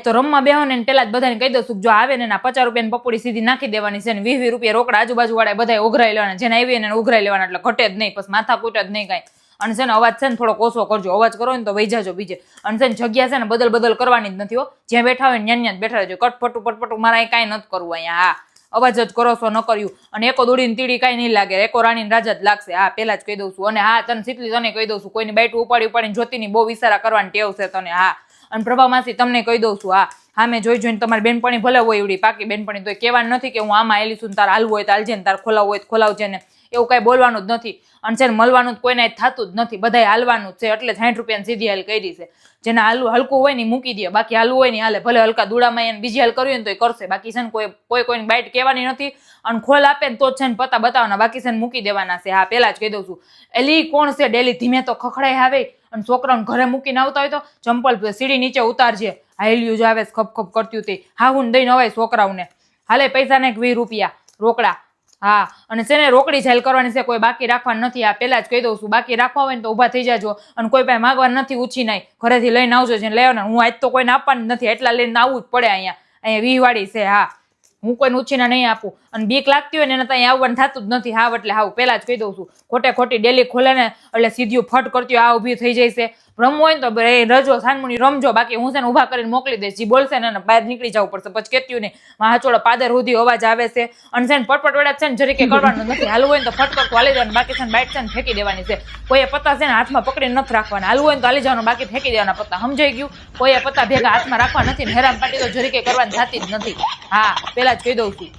તો રમવા બેહો ને પેલા જ બધાને કહી દઉં જો આવે ને 50 રૂપિયાની પપોડી સીધી નાખી દેવાની છે ને 20 રૂપિયા રોકડા આજુબાજુ વાળા બધા ઉઘરાઈ લેવાના, જેને આવી ને ઉઘરાઈ લેવાના, એટલે ઘટે જ નહીં, પછી માથા કૂટ જ નહીં કાંઈ. અને છે ને અવાજ છે ને થોડોક ઓછો કરજો, અવાજ કરો ને તો વહી જાજો બીજે. અને છે ને જગ્યા છે ને બદલ કરવાની જ નથી હો, જ્યાં બેઠા હોય ને ત્યાં જ બેઠા રહેજો, પટપટું મારે કાંઈ નથી કરવું અહીંયા. હા, અવાજ જ કરો છો ન કર્યું. અને એકો દોડીને તીડી કાંઈ નહીં લાગે, એકો રાણીને રાજા જ લાગશે. હા, પેલા જ કહી દઉં છું. અને હા, તને સીટલી તને કહી દઉં છું, કોઈની બાઈટ ઉપાડીને જોતીની બહુ વિચારા કરવાની ટેવ છે તને. હા, અને પ્રભા માસી તમને કહી દઉં છું. હા, મેં જોઈને તમારી બેનપણી ભલે હોય એવડી પાકી બેનપણી, તો કહેવાનું નથી કે હું આમાં આવેલી છું, તાર હાલવું હોય તો હાલજે ને, તાર ખોલાવવું હોય તો ખોલાવજે ને, એવું કાંઈ બોલવાનું જ નથી. અને છે મળવાનું જ કોઈને થતું જ નથી, બધાય હાલવાનું જ છે. એટલે 60 રૂપિયાની સીધી હાલ કરી છે. જેને હલકું હોય ને મૂકી દે, બાકી હાલવું હોય ને હાલે, ભલે હલકા દુડામાં એને બીજી હાલ કરવી ને તો એ કરશે. બાકી છે ને કોઈની બાઈટ કહેવાની નથી. અને ખોલ આપે ને તો જ છે ને પતા બતાવવાના, બાકી છે ને મૂકી દેવાના છે. હા, પેલા જ કહી દઉં છું. એલી કોણ છે ડેલી ધીમે તો ખખડાઈ આવે, અને છોકરાઓને ઘરે મૂકીને આવતા હોય તો ચંપલ સીડી નીચે ઉતારજે, હાલ્યું જ આવે ખપ કરતું તે. હા, હું દઈને અવાય છોકરાઓને. હાલે પૈસા ને 20 રૂપિયા રોકડા. હા, અને છે ને રોકડી જાહેર કરવાની છે, કોઈ બાકી રાખવાનું નથી. આ પેલા જ કહી દઉં છું, બાકી રાખવા હોય ને તો ઊભા થઈ જાજો. અને કોઈ પાસે માગવાનું નથી, ઉછી નહીં, ઘરેથી લઈને આવજો, જેને લેવાના. હું આજ તો કોઈને આપવાનું નથી, એટલા લઈને આવવું જ પડે. અહીંયા 20 વાળી છે. હા, હું કોઈને ઉછીના નહીં આપું. અને બીક લાગતી હોય ને એને ત્યાં આવવાનું થતું જ નથી. હા, એટલે હા પેલા જ કહી દઉં છું, ખોટી ડેલી ખોલે ને એટલે સીધું ફટ કરતી આ ઊભી થઈ જાય છે. રમવું હોય ને તો રજો સાનમુની રમજો, બાકી હું છે ને ઊભા કરીને મોકલી દઈશ. જે બોલશે ને બહાર નીકળી જવું પડશે, પછી કેત્યું નહીં હાચોડો પાદર સુધી અવાજ આવે છે. અને છે ને પટપટ વેળા છે ને જરીકે કરવાનું નથી. હાલવું હોય ને તો ફટકર હાલી જવાનું, બાકી છે ને બાઈટ છે ને ફેંકી દેવાની છે. કોઈએ પત્તા છે ને હાથમાં પકડીને નથી રાખવાના, હાલવું હોય ને તો હાલી જવાનું, બાકી ફેંકી દેવાના પત્તા. સમજાઈ ગયું? કોઈએ પત્તા ભેગા હાથમાં રાખવા નથી, હેરાન પાટી તો જરીકે કરવાની થતી જ નથી. હા, પેલા જ કહી દઉં છું.